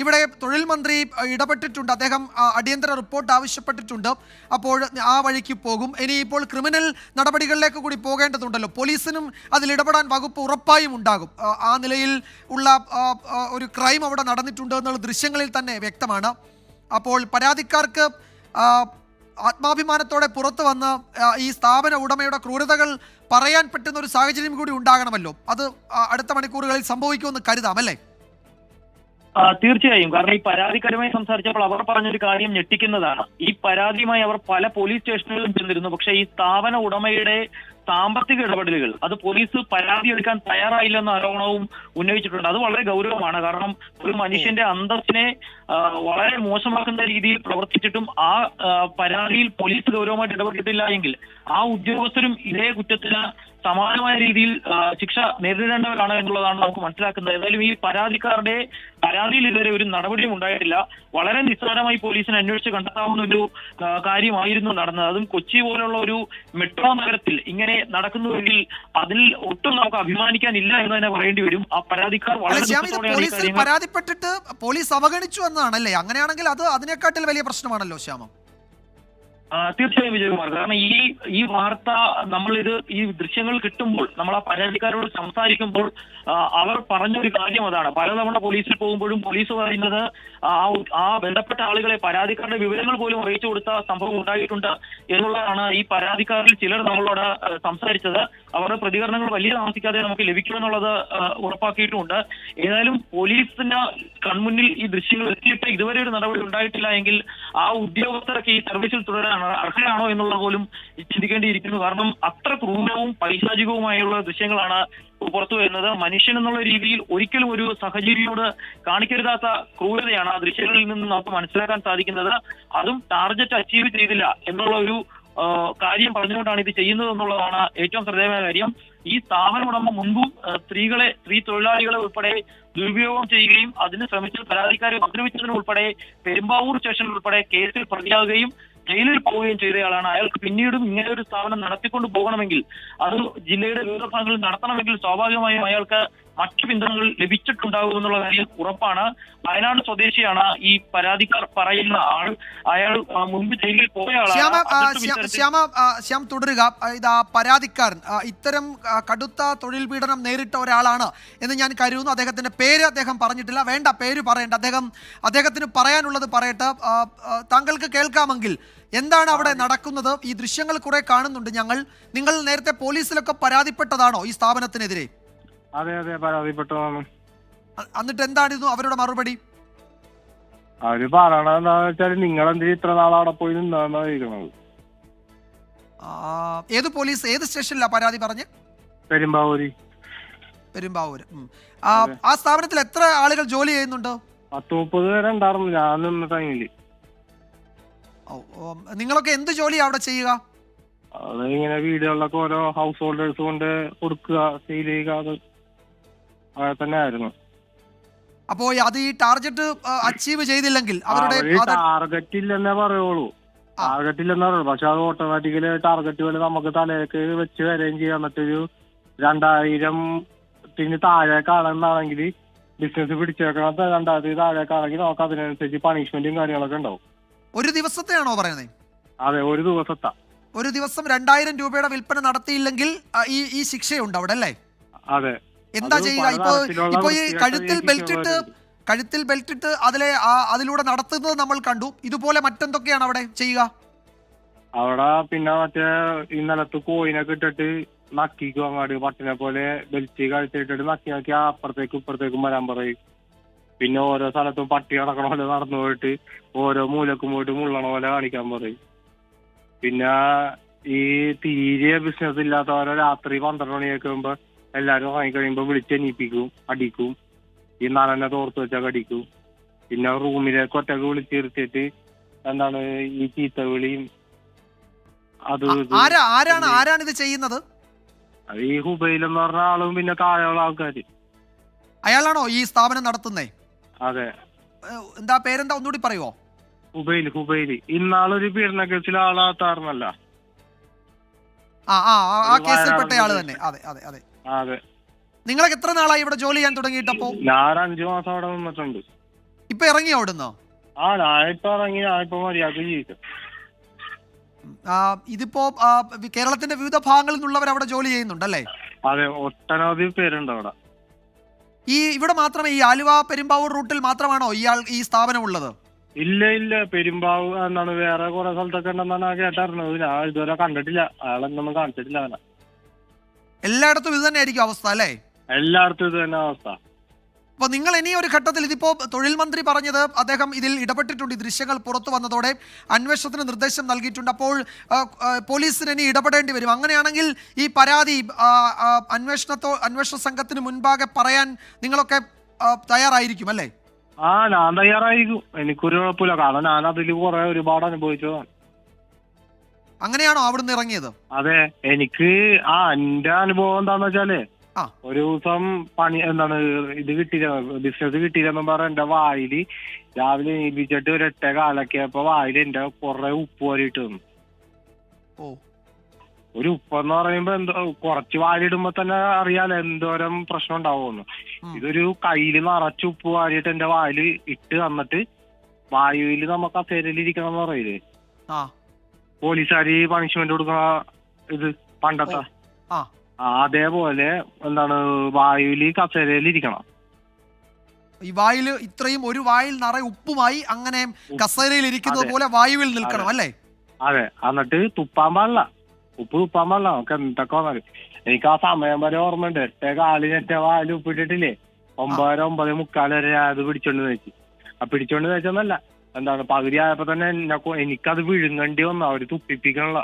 ഇവിടെ തൊഴിൽ മന്ത്രി ഇടപെട്ടിട്ടുണ്ട്. അദ്ദേഹം അടിയന്തര റിപ്പോർട്ട് ആവശ്യപ്പെട്ടിട്ടുണ്ട്. അപ്പോൾ ആ വഴിക്ക് പോകും. ഇനി ഇപ്പോൾ ക്രിമിനൽ നടപടികളിലേക്ക് കൂടി പോകേണ്ടതുണ്ടല്ലോ. പോലീസിനും അതിൽ ഇടപെടാൻ വകുപ്പ് ഉറപ്പായും ഉണ്ടാകും. ആ നിലയിൽ ഉള്ള ഒരു ക്രൈം അവിടെ നടന്നിട്ടുണ്ട് എന്നുള്ള ദൃശ്യങ്ങളിൽ തന്നെ വ്യക്തമാണ്. അപ്പോൾ പരാതിക്കാർക്ക് ആത്മാഭിമാനത്തോടെ പുറത്തു വന്ന് ഈ സ്ഥാപന ഉടമയുടെ ക്രൂരതകൾ പറയാൻ പറ്റുന്ന ഒരു സാഹചര്യം കൂടി ഉണ്ടാകണമല്ലോ. അത് അടുത്ത മണിക്കൂറുകളിൽ സംഭവിക്കുമെന്ന് കരുതാം, അല്ലേ? തീർച്ചയായും. കാരണം ഈ പരാതിക്കാരുമായി സംസാരിച്ചപ്പോൾ അവർ പറഞ്ഞൊരു കാര്യം ഞെട്ടിക്കുന്നതാണ്. ഈ പരാതിയുമായി അവർ പല പോലീസ് സ്റ്റേഷനുകളിലും ചെന്നിരുന്നു. പക്ഷേ ഈ സ്ഥാപന ഉടമയുടെ സാമ്പത്തിക ഇടപെടലുകൾ അത് പോലീസ് പരാതി എടുക്കാൻ തയ്യാറായില്ലെന്ന ആരോപണവും ഉന്നയിച്ചിട്ടുണ്ട്. അത് വളരെ ഗൗരവമാണ്. കാരണം ഒരു മനുഷ്യന്റെ അന്തസ്സിനെ വളരെ മോശമാക്കുന്ന രീതിയിൽ പ്രവർത്തിച്ചിട്ടും ആ പരാതിയിൽ പോലീസ് ഗൗരവമായിട്ട് ഇടപെട്ടിട്ടില്ല എങ്കിൽ ആ ഉദ്യോഗസ്ഥരും ഇതേ കുറ്റത്തിന് സമാനമായ രീതിയിൽ ശിക്ഷ നേരിടേണ്ടവരാണ് എന്നുള്ളതാണ് നമുക്ക് മനസ്സിലാക്കുന്നത്. ഏതായാലും ഈ പരാതിക്കാരുടെ പരാതിയിൽ ഇതുവരെ ഒരു നടപടിയും ഉണ്ടായിട്ടില്ല. വളരെ നിസ്സാരമായി പോലീസിന് അന്വേഷിച്ച് കണ്ടെത്താവുന്ന ഒരു കാര്യമായിരുന്നു നടന്നത്. അതും കൊച്ചി പോലുള്ള ഒരു മെട്രോ നഗരത്തിൽ ഇങ്ങനെ നടക്കുന്നുവെങ്കിൽ അതിൽ ഒട്ടും നമുക്ക് അഭിമാനിക്കാനില്ല എന്ന് തന്നെ പറയേണ്ടി വരും. ആ പരാതിക്കാർ വളരെ പരാതിപ്പെട്ടിട്ട് പോലീസ് അവഗണിച്ചു എന്നാണല്ലേ? അങ്ങനെയാണെങ്കിൽ അത് അതിനെക്കാട്ടിൽ വലിയ പ്രശ്നമാണല്ലോ ശ്യാമം. തീർച്ചയായും വിജയകുമാർ. കാരണം ഈ വാർത്ത ഈ ദൃശ്യങ്ങൾ കിട്ടുമ്പോൾ നമ്മൾ ആ പരാതിക്കാരോട് സംസാരിക്കുമ്പോൾ അവർ പറഞ്ഞൊരു കാര്യം അതാണ്. പലതവണ പോലീസിൽ പോകുമ്പോഴും പോലീസ് പറയുന്നത് ആ ബന്ധപ്പെട്ട ആളുകളെ പരാതിക്കാരുടെ വിവരങ്ങൾ പോലും അറിയിച്ചു കൊടുത്ത സംഭവം ഉണ്ടായിട്ടുണ്ട് എന്നുള്ളതാണ്. ഈ പരാതിക്കാരിൽ ചിലർ നമ്മളോട് സംസാരിച്ചത്. അവരുടെ പ്രതികരണങ്ങൾ വലിയ താമസിക്കാതെ നമുക്ക് ലഭിക്കുമെന്നുള്ളത് ഉറപ്പാക്കിയിട്ടുമുണ്ട്. ഏതായാലും പോലീസിന് കൺമുന്നിൽ ഈ ദൃശ്യങ്ങൾ എത്തിയിട്ട് ഇതുവരെ ഒരു നടപടി ഉണ്ടായിട്ടില്ല എങ്കിൽ ആ ഉദ്യോഗസ്ഥരൊക്കെ ഈ സർവീസിൽ തുടരാൻ അർഹരാണോ എന്നുള്ളത് പോലും ചിന്തിക്കേണ്ടിയിരിക്കുന്നു. കാരണം അത്ര ക്രൂരവും പൈശാചികവുമായുള്ള ദൃശ്യങ്ങളാണ് പുറത്തു വരുന്നത്. മനുഷ്യൻ എന്നുള്ള രീതിയിൽ ഒരിക്കലും ഒരു സഹജീവിയോട് കാണിക്കരുതാത്ത ക്രൂരതയാണ് ആ ദൃശ്യങ്ങളിൽ നിന്ന് നമുക്ക് മനസ്സിലാക്കാൻ സാധിക്കുന്നത്. അതും ടാർഗറ്റ് അച്ചീവ് ചെയ്തില്ല എന്നുള്ള ഒരു കാര്യം പറഞ്ഞുകൊണ്ടാണ് ഇത് ചെയ്യുന്നത് എന്നുള്ളതാണ് ഏറ്റവും ശ്രദ്ധേയമായ കാര്യം. ഈ സ്ഥാപന ഉടമ മുൻപും സ്ത്രീ തൊഴിലാളികളെ ഉൾപ്പെടെ ദുരുപയോഗം ചെയ്യുകയും അതിന് ശ്രമിച്ച പരാതിക്കാരെ ഉപദ്രവിച്ചതിന് ഉൾപ്പെടെ പെരുമ്പാവൂർ സ്റ്റേഷനിൽ ഉൾപ്പെടെ കേസിൽ പ്രതിയാവുകയും ജയിലിൽ പോവുകയും ചെയ്തയാളാണ്. അയാൾക്ക് പിന്നീടും ഇങ്ങനെ ഒരു സ്ഥാപനം നടത്തിക്കൊണ്ട് പോകണമെങ്കിൽ അത് ജില്ലയുടെ വിവിധ ഭാഗങ്ങളിൽ നടത്തണമെങ്കിൽ സ്വാഭാവികമായും അയാൾക്ക് മറ്റു പിന്തുണകൾ ലഭിച്ചിട്ടുണ്ടാകും എന്നുള്ള കാര്യം ഉറപ്പാണ്. വയനാട് സ്വദേശിയാണ് ഈ പരാതിക്കാർ പറയുന്ന ആൾ. അയാൾ മുൻപ് ജയിലിൽ പോയ ആളാണ്. ശ്യാം തുടരുക. ഇതാ പരാതിക്കാരൻ ഇത്തരം കടുത്ത തൊഴിൽ പീഡനം നേരിട്ട ഒരാളാണ് എന്ന് ഞാൻ കരുതുന്നു. അദ്ദേഹത്തിന്റെ പേര് അദ്ദേഹം പറഞ്ഞിട്ടില്ല. വേണ്ട, പേര് പറയേണ്ട. അദ്ദേഹത്തിന് പറയാനുള്ളത് പറയട്ടെ. താങ്കൾക്ക് കേൾക്കാമെങ്കിൽ എന്താണ് അവിടെ നടക്കുന്നത്? ഈ ദൃശ്യങ്ങൾ കുറെ കാണുന്നുണ്ട് ഞങ്ങൾ. നിങ്ങൾ നേരത്തെ പോലീസിലൊക്കെ പരാതിപ്പെട്ടതാണോ ഈ സ്ഥാപനത്തിനെതിരെ? അതെ അതെ, പരാതിപ്പെട്ടതാണ്. എന്നിട്ട് എന്തായിരുന്നു അവരുടെ മറുപടി? അവര് പറയണത് എന്താന്ന് വെച്ചാൽ നിങ്ങളെന്തിനാ ഇത്ര നാൾ അവിടെ പോയി നിന്നാണ് ചോദിക്കണത്. ഏത് പോലീസ്, ഏത് സ്റ്റേഷനിലാ പരാതി പറഞ്ഞ്? പെരുമ്പാവൂര്. ആ സ്ഥാപനത്തിൽ എത്ര ആളുകൾ ജോലി ചെയ്യുന്നുണ്ട്? 10-30 പേരെ ഉണ്ടായിരുന്നു ഞാൻ നിന്ന ടൈമില്. നിങ്ങളൊക്കെ എന്ത് ജോലിയാ അവിടെ ചെയ്യുക? അത് ഇങ്ങനെ വീടുകളിലൊക്കെ ഓരോ ഹൗസ് ഹോൾഡേഴ്സ് കൊണ്ട് കൊടുക്കുക, സെയിൽ ചെയ്യുക, അത് തന്നെ ആയിരുന്നു. അപ്പോ അത് ഈ ടാർഗറ്റ് അച്ചീവ് ചെയ്തില്ലെങ്കിൽ ടാർഗറ്റ് ഇല്ലെന്നേ പറയുള്ളൂ. ടാർഗറ്റ് ഇല്ലെന്നേ പറയുള്ളൂ. പക്ഷെ അത് ഓട്ടോമാറ്റിക്കലി ടാർഗറ്റ് പോലെ നമുക്ക് തലയൊക്കെ വെച്ച് വരികയും ചെയ്യാം. എന്നിട്ടൊരു 2000 താഴേക്കാണെന്നാണെങ്കിൽ ബിസിനസ് പിടിച്ചേക്കണം. 2000 താഴേക്കാണെങ്കിൽ നമുക്ക് അതിനനുസരിച്ച് പണിഷ്മെന്റും കാര്യങ്ങളൊക്കെ ഉണ്ടാവും. ഒരു ദിവസത്തെയാണോ പറയുന്നത്? അതെ, ഒരു ദിവസത്തെ. ഒരു ദിവസം 2000 രൂപയുടെ വിൽപ്പന നടത്തിയില്ലെങ്കിൽ ഈ ശിക്ഷയുണ്ട് അവിടെ, അല്ലേ? അതെ. എന്താ ചെയ്യുക? ഇപ്പൊ ഈ കഴുത്തിൽ ബെൽറ്റ് ഇട്ട് അതിലൂടെ നടത്തുന്നത് നമ്മൾ കണ്ടു. ഇതുപോലെ മറ്റെന്തൊക്കെയാണ് അവിടെ ചെയ്യുക? അവിടെ പിന്നെ മറ്റേ ഈ നിലത്ത് കോയിനൊക്കെ ഇട്ടിട്ട് നക്കിക്കും. അങ്ങാട് പട്ടിനെ പോലെ ബെൽറ്റ് കഴുത്തിട്ടിട്ട് നക്കി അപ്പുറത്തേക്കും ഇപ്പുറത്തേക്കും വരാൻ പറയും. പിന്നെ ഓരോ സ്ഥലത്തും പട്ടി നടക്കണ പോലെ നടന്നു പോയിട്ട് ഓരോ മൂലക്കും പോയിട്ട് മുള്ളണ പോലെ കാണിക്കാൻ പറയും. പിന്നെ ഈ തീരെ ബിസിനസ് ഇല്ലാത്തവരെ രാത്രി 12 മണിയൊക്കെ ആകുമ്പോ എല്ലാരും വാങ്ങിക്കഴിയുമ്പോ വിളിച്ചെണീപ്പിക്കും, അടിക്കും. ഈ നനനെ തോർത്ത് വെച്ചാൽ അടിക്കും. പിന്നെ റൂമിലേക്ക് ഒറ്റക്ക് വിളിച്ചിരുത്തിയിട്ട് എന്താണ് ഈ ചീത്ത വിളിയും ആരാണ് ഇത് ചെയ്യുന്നത്? അത് ഈ ഹുബൈൽ എന്ന് പറഞ്ഞ ആളും പിന്നെ താഴെയുള്ള ആൾക്കാര്. അയാളാണോ ഈ സ്ഥാപനം നടത്തുന്നേ? അതെ. എന്താ പേരെന്താ, ഒന്നുകൂടി പറയുവോ? ഹുബൈൽ. ഇന്നാളൊരു പീഡന കേസിൽ ആളാത്താറുന്നല്ല. ആ കേസിൽപ്പെട്ട ആള് തന്നെ. അതെ അതെ അതെ അതെ. നിങ്ങൾക്ക് എത്ര നാളായി ഇവിടെ ജോലി ചെയ്യാൻ തുടങ്ങിയിട്ടപ്പോ? ഞാൻ 5 മാസം അവിടെ നിന്നിട്ടുണ്ട്. ഇപ്പൊ ഇറങ്ങി അവിടുന്ന്? ഞാനിപ്പോ ഇറങ്ങി, ഞാനിപ്പോ മര്യാദക്ക് ജീവിക്കും. ഇതിപ്പോ കേരളത്തിന്റെ വിവിധ ഭാഗങ്ങളിൽ നിന്നുള്ളവർ അവിടെ ജോലി ചെയ്യുന്നുണ്ടല്ലേ? അതെ, ഒട്ടനവധി പേരുണ്ട് അവിടെ. ഇവിടെ മാത്രമേ ഈ ആലുവ പെരുമ്പാവൂർ റൂട്ടിൽ മാത്രമാണോ ഈ സ്ഥാപനം ഉള്ളത്? ഇല്ല, പെരുമ്പാവൂർ എന്താണ് വേറെ കുറെ സ്ഥലത്തൊക്കെ ഉണ്ടെന്നാണ് കേട്ടറിഞ്ഞത്. ഞാൻ ഇതുവരെ കണ്ടിട്ടില്ല, അയാളെന്നൊന്നും കാണിച്ചിട്ടില്ല അവനെ. എല്ലായിടത്തും ഇത് തന്നെ ആയിരിക്കും അവസ്ഥ അല്ലേ? എല്ലായിടത്തും ഇത് തന്നെ അവസ്ഥ. അപ്പൊ നിങ്ങൾ ഇനി ഒരു ഘട്ടത്തിൽ, ഇതിപ്പോ തൊഴിൽ മന്ത്രി പറഞ്ഞത് അദ്ദേഹം ഇതിൽ ഇടപെട്ടിട്ടുണ്ട്, ഈ ദൃശ്യങ്ങൾ പുറത്തു വന്നതോടെ അന്വേഷണത്തിന് നിർദ്ദേശം നൽകിയിട്ടുണ്ട്. അപ്പോൾ പോലീസിന് ഇനി ഇടപെടേണ്ടി വരും. അങ്ങനെയാണെങ്കിൽ ഈ പരാതി അന്വേഷണ സംഘത്തിന് മുൻപാകെ പറയാൻ നിങ്ങളൊക്കെ തയ്യാറായിരിക്കും അല്ലേ? ഞാൻ തയ്യാറായിരിക്കും, എനിക്കൊരു കുഴപ്പമില്ല. കാരണം ഞാൻ അതിൽ ഒരുപാട് അനുഭവിച്ചതാണ്. അങ്ങനെയാണോ അവിടുന്ന് ഇറങ്ങിയത്? അതെ, എനിക്ക് എന്റെ അനുഭവം എന്താന്ന് വെച്ചാല്, ഒരു ദിവസം ഇത് കിട്ടിയില്ല, ബിസിനസ് കിട്ടിയില്ലെന്നും പറഞ്ഞ എന്റെ വായില് രാവിലെ എണീപ്പിച്ചിട്ട് ഒരു 8:15 വായില് എന്റെ കുറെ ഉപ്പ് വരിയിട്ട് വന്നു. ഒരു ഉപ്പെന്ന് പറയുമ്പോ കുറച്ച് വാരിടുമ്പോ തന്നെ അറിയാലോ എന്തോരം പ്രശ്നം ഉണ്ടാവുമെന്ന്. ഇതൊരു കയ്യില് നിറച്ച് ഉപ്പ് വാരിയിട്ട് എന്റെ വായില് ഇട്ട് തന്നിട്ട്, വായുവില് നമുക്ക് കസേരയിലിരിക്കണം എന്ന് പറയില്ലേ, പോലീസുകാര് പണിഷ്മെന്റ് കൊടുക്കണ ഇത് പണ്ടത്തെ, അതേപോലെ വായുവില് കസേരയിലിരിക്കണം. ഈ വായിൽ ഇത്രയും ഒരു വായിൽ നിറയെ ഉപ്പുമായി അങ്ങനെ കസേരയിൽ ഇരിക്കുന്നത് പോലെ വായുവിൽ നിൽക്കണം അല്ലേ? അതെ, എന്നിട്ട് തുപ്പാൻ പാടില്ല, ഉപ്പ് തുപ്പാൻ പാടില്ല. നമുക്ക് എന്തൊക്കെ വന്നാലും. എനിക്ക് ആ സമയം വരെ ഓർമ്മയുണ്ട്. 8:15 വായിൽ ഉപ്പിട്ടിട്ടില്ലേ, 9:45 വരെ അത് പിടിച്ചോണ്ട് വെച്ച്. പിടിച്ചോണ്ട് വെച്ചെന്നല്ല, പകുതി ആയപ്പോ തന്നെ എനിക്കത് വിഴുങ്ങേണ്ടി വന്നു. അവര് തുപ്പിപ്പിക്കണല്ല,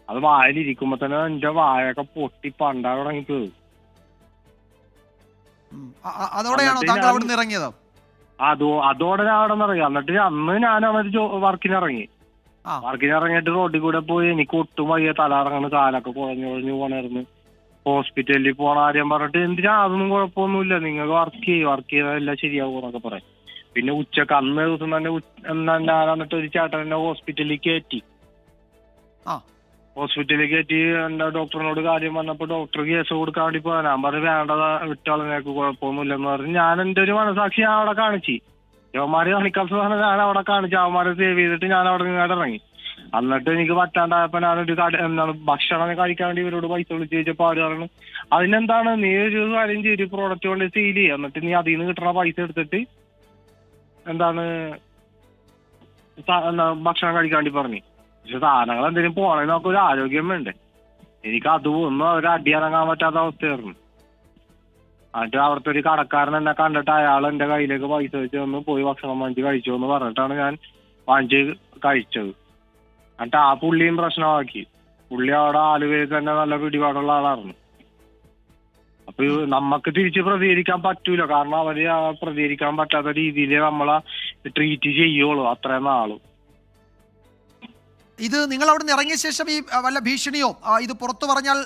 അത് വായിലിരിക്കുമ്പോ തന്നെ എന്റെ വായൊക്കെ പൊട്ടി പണ്ടാ തുടങ്ങിപ്പോയി. അതോടെയാണോ താങ്കൾ അവിടെ നിന്ന് ഇറങ്ങിയത്? അതോടെ ഞാൻ അവിടെ നിന്ന് ഇറങ്ങി. എന്നിട്ട് അന്ന് ഞാൻ അവിടെ വർക്കിനിറങ്ങി. വർക്കിനിറങ്ങിയിട്ട് റോഡിൽ കൂടെ പോയി. എനിക്ക് ഒട്ടും വയ്യ, തലറങ്ങണ്, കാലൊക്കെ കുഴഞ്ഞു പോണായിരുന്നു. ഹോസ്പിറ്റലിൽ പോണ കാര്യം പറഞ്ഞിട്ട്, എന്തിനാ അതൊന്നും കുഴപ്പമൊന്നുമില്ല, നിങ്ങൾക്ക് വർക്ക് ചെയ്താൽ ശരിയാവും എന്നൊക്കെ പറയാം. പിന്നെ ഉച്ചക്ക് അന്ന് ദിവസം തന്നെ ഞാൻ എന്നിട്ട് ഒരു ചേട്ടൻ എന്നെ ഹോസ്പിറ്റലിൽ കയറ്റി. എന്റെ ഡോക്ടറിനോട് കാര്യം പറഞ്ഞപ്പോ ഡോക്ടർ കേസ് കൊടുക്കാൻ വേണ്ടി പോയാ. ഞാൻ പറഞ്ഞു വേണ്ടതാ, വിട്ടാളെ, നിനക്ക് കുഴപ്പമൊന്നുമില്ലെന്ന് പറഞ്ഞു. ഞാൻ എന്റെ ഒരു മനസാക്ഷി ഞാൻ അവിടെ കാണിച്ചു. യവന്മാര് കാണിക്കാത്ത സാധനം ഞാൻ അവിടെ കാണിച്ചു. അവന്മാരെ സേവ് ചെയ്തിട്ട് ഞാൻ അവിടെ നിങ്ങോട്ട് ഇറങ്ങി. എന്നിട്ട് എനിക്ക് പറ്റാണ്ടായപ്പോ ഞാനൊരു ഭക്ഷണം കഴിക്കാൻ വേണ്ടി ഇവരോട് പൈസ വിളിച്ച് ചോദിച്ചപ്പോ അവര് പറഞ്ഞു, അതിനെന്താണ്, നീ ഒരു കാര്യം ചെയ്ത് പ്രോഡക്റ്റ് കൊണ്ട് സെയിൽ ചെയ്യുക, എന്നിട്ട് നീ അതിൽ നിന്ന് കിട്ടുന്ന പൈസ എടുത്തിട്ട് ഭക്ഷണം കഴിക്കാൻ വേണ്ടി പറഞ്ഞു. പക്ഷെ സാധനങ്ങൾ എന്തെങ്കിലും പോണേ നമുക്ക് ഒരു ആരോഗ്യം വേണ്ടേ. എനിക്ക് അതൊന്നും ഒരു അടിയിറങ്ങാൻ പറ്റാത്ത അവസ്ഥയായിരുന്നു. എന്നിട്ട് അവിടുത്തെ ഒരു കടക്കാരൻ എന്നെ കണ്ടിട്ട് അയാൾ എന്റെ കയ്യിലേക്ക് പൈസ വെച്ച് ഒന്ന് പോയി ഭക്ഷണം വാങ്ങിച്ച് കഴിച്ചു എന്ന് പറഞ്ഞിട്ടാണ് ഞാൻ വാങ്ങിച്ച് കഴിച്ചത്. എന്നിട്ട് ആ പുള്ളിയും പ്രശ്നമാക്കി. പുള്ളി അവിടെ ആലുവയിൽ തന്നെ നല്ല പിടിപാടുള്ള ആളായിരുന്നു. അപ്പൊ നമുക്ക് തിരിച്ച് പ്രതികരിക്കാൻ പറ്റൂല, കാരണം അവര് പ്രതികരിക്കാൻ പറ്റാത്ത രീതിയിൽ നമ്മളെ ട്രീറ്റ് ചെയ്യുള്ളൂ അത്രയും നാളും. ഇത് നിങ്ങൾ അവിടെ നിന്ന് ഇറങ്ങിയ ശേഷം ഈ വല്ല ഭീഷണിയോ ഇത് പുറത്തു പറഞ്ഞാൽ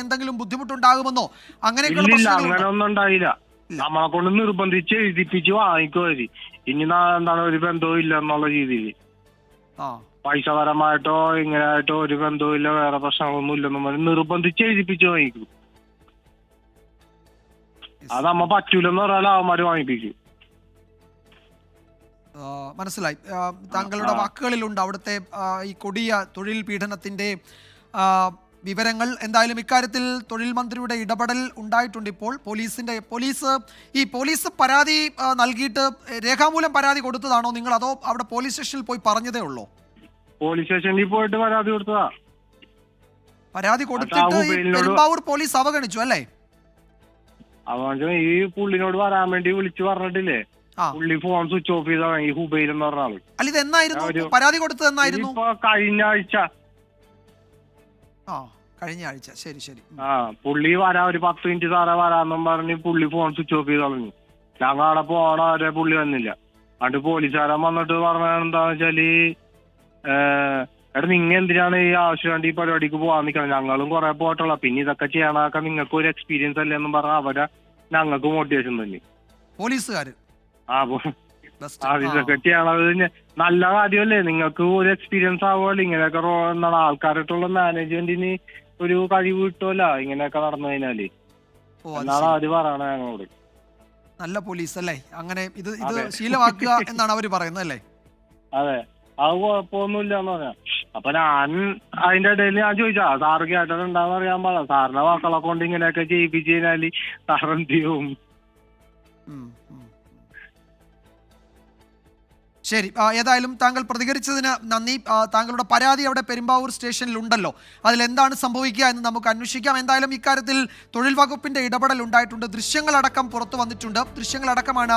എന്തെങ്കിലും ബുദ്ധിമുട്ടുണ്ടാകുമെന്നോ അങ്ങനെയൊക്കെയുള്ള? അങ്ങനെ ഒന്നും ഉണ്ടായില്ല. നമ്മളെ കൊണ്ട് നിർബന്ധിച്ച് എഴുതിപ്പിച്ച് വാങ്ങിക്കുവര്. ഇനി ഒരു ബന്ധവും ഇല്ല എന്നുള്ള രീതിയിൽ. പൈസപരമായിട്ടോ ഇങ്ങനെയായിട്ടോ ഒരു ബന്ധവും ഇല്ല, വേറെ പ്രശ്നങ്ങളൊന്നും ഇല്ലെന്നും പറഞ്ഞ് നിർബന്ധിച്ച് എഴുതിപ്പിച്ച് വാങ്ങിക്കും. അത് നമ്മ പറ്റൂലെന്ന് പറഞ്ഞാൽ അവന്മാര് വാങ്ങിപ്പിക്കും. മനസ്സിലായി. താങ്കളുടെ വാക്കുകളിലുണ്ട് അവിടുത്തെ ഈ കൊടിയ തൊഴിൽ പീഡനത്തിന്റെ വിവരങ്ങൾ. എന്തായാലും ഇക്കാര്യത്തിൽ തൊഴിൽ മന്ത്രിയുടെ ഇടപെടൽ ഉണ്ടായിട്ടുണ്ട്. ഇപ്പോൾ പോലീസ് പരാതി നൽകിയിട്ട് രേഖാമൂലം പരാതി കൊടുത്തതാണോ നിങ്ങൾ, അതോ അവിടെ പോലീസ് സ്റ്റേഷനിൽ പോയി പറഞ്ഞതേ ഉള്ളൂ? പോലീസ് സ്റ്റേഷനിൽ പോയിട്ട് പരാതി കൊടുത്തതാ. പരാതി കൊടുത്തിട്ട് പെരുമ്പാവൂർ പോലീസ് അവഗണിച്ചു അല്ലേ? ഈ പുള്ളിനോട് വരാൻ വേണ്ടി വിളിച്ചു പറഞ്ഞിട്ടില്ലേ, പുള്ളി ഫോൺ സ്വിച്ച് ഓഫ് ചെയ്താണ് ഈ ഹുബൈൽ എന്ന് പറഞ്ഞ ആള്. അല്ല, ഇത് എന്നായിരുന്നു പരാതി കൊടുത്തത്? എന്നായിരുന്നു? കഴിഞ്ഞ ആഴ്ച. കഴിഞ്ഞ ആഴ്ച. ശരി ശരി. പുള്ളി വരാ ഒരു 10 മിനിറ്റ് സാറേ വരാന്നും പറഞ്ഞ് പുള്ളി ഫോൺ സ്വിച്ച് ഓഫ് ചെയ്ത് കളഞ്ഞു. ഞങ്ങൾ അവിടെ പോണ വരെ പുള്ളി വന്നില്ല. അതുകൊണ്ട് പോലീസുകാരൻ വന്നിട്ട് പറഞ്ഞ എന്താന്ന് വെച്ചാല്, എടാ നിങ്ങൾ എന്തിനാണ് ഈ ആവശ്യമായിട്ട് ഈ പരിപാടിക്ക് പോകാൻ നിൽക്കണം, ഞങ്ങളും കുറെ പോയിട്ടുള്ള, പിന്നെ ഇതൊക്കെ ചെയ്യണൊക്കെ നിങ്ങൾക്ക് ഒരു എക്സ്പീരിയൻസ് അല്ലേ എന്നും പറഞ്ഞാൽ അവരെ ഞങ്ങൾക്ക് മോട്ടിവേഷൻ തന്നെ പോലീസുകാര്. ഇതൊക്കെ ചെയ്യണത് നല്ല കാര്യമല്ലേ, നിങ്ങൾക്ക് ഒരു എക്സ്പീരിയൻസ് ആവുമല്ലോ. ഇങ്ങനെയൊക്കെ ആൾക്കാരായിട്ടുള്ള മാനേജ്മെന്റിന് ഒരു കഴിവ് കിട്ടുമല്ലോ ഇങ്ങനെയൊക്കെ നടന്നു കഴിഞ്ഞാല് എന്നാണ് അവര് പറയണത് ഞങ്ങളോട്. നല്ല പോലീസ് അല്ലേ? അങ്ങനെ ഇത് ശീലമാക്കുക എന്നാണ് അവർ പറയുന്നത് അല്ലേ? അതെ, അത് കുഴപ്പമൊന്നുമില്ല എന്ന് പറയാം. അപ്പൊ ഞാൻ അതിന്റെ ഇടയിൽ ഞാൻ ചോദിച്ചാ സാറ് കേട്ടിട്ടുണ്ടാന്ന് അറിയാൻ പാടില്ല. സാറിന്റെ മക്കളെ കൊണ്ട് ഇങ്ങനെയൊക്കെ ചെയ്യിപ്പിച്ചു കഴിഞ്ഞാല് സാർ എന്ത് ചെയ്യും? ഉം, ഉം. ശരി, ഏതായാലും താങ്കൾ പ്രതികരിച്ചതിന് നന്ദി. താങ്കളുടെ പരാതി അവിടെ പെരുമ്പാവൂർ സ്റ്റേഷനിൽ ഉണ്ടല്ലോ, അതിലെന്താണ് സംഭവിക്കുക എന്ന് നമുക്ക് അന്വേഷിക്കാം. എന്തായാലും ഇക്കാര്യത്തിൽ തൊഴിൽ വകുപ്പിന്റെ ഇടപെടൽ ഉണ്ടായിട്ടുണ്ട്. ദൃശ്യങ്ങളടക്കം പുറത്തു വന്നിട്ടുണ്ട്. ദൃശ്യങ്ങളടക്കമാണ്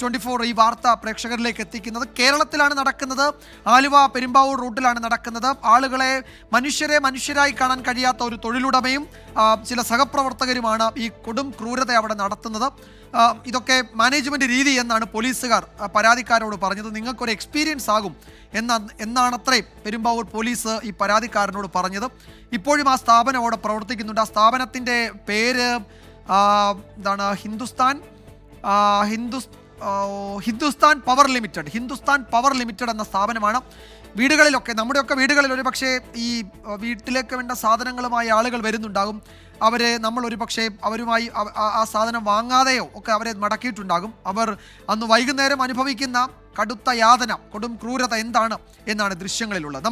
24 ഈ വാർത്ത പ്രേക്ഷകരിലേക്ക് എത്തിക്കുന്നത്. കേരളത്തിലാണ് നടക്കുന്നത്, ആലുവ പെരുമ്പാവൂർ റൂട്ടിലാണ് നടക്കുന്നത്. ആളുകളെ മനുഷ്യരായി കാണാൻ കഴിയാത്ത ഒരു തൊഴിലുടമയും ചില സഹപ്രവർത്തകരുമാണ് ഈ കൊടും ക്രൂരത അവിടെ നടത്തുന്നത്. ഇതൊക്കെ മാനേജ്മെന്റ് രീതി എന്നാണ് പോലീസുകാർ പരാതിക്കാരോട് പറഞ്ഞത്. നിങ്ങൾക്കൊരു എക്സ്പീരിയൻസ് ആകും എന്നാണത്രേ പെരുമ്പാവൂർ പോലീസ് ഈ പരാതിക്കാരനോട് പറഞ്ഞത്. ഇപ്പോഴും ആ സ്ഥാപനം അവിടെ പ്രവർത്തിക്കുന്നുണ്ട്. ആ സ്ഥാപനത്തിൻ്റെ പേര് എന്താണ്? ഹിന്ദുസ്ഥാൻ പവർ ലിമിറ്റഡ് എന്ന സ്ഥാപനമാണ്. വീടുകളിലൊക്കെ, നമ്മുടെയൊക്കെ വീടുകളിൽ ഒരു പക്ഷേ ഈ വീട്ടിലേക്ക് വേണ്ട സാധനങ്ങളുമായി ആളുകൾ വരുന്നുണ്ടാകും. നമ്മൾ ഒരു പക്ഷേ അവരുമായി ആ സാധനം വാങ്ങാതെയോ ഒക്കെ അവരെ മടക്കിയിട്ടുണ്ടാകും. അവർ അന്ന് വൈകുന്നേരം അനുഭവിക്കുന്ന കടുത്ത യാതന, കൊടും ക്രൂരത എന്താണ് എന്നാണ് ദൃശ്യങ്ങളിലുള്ളത്.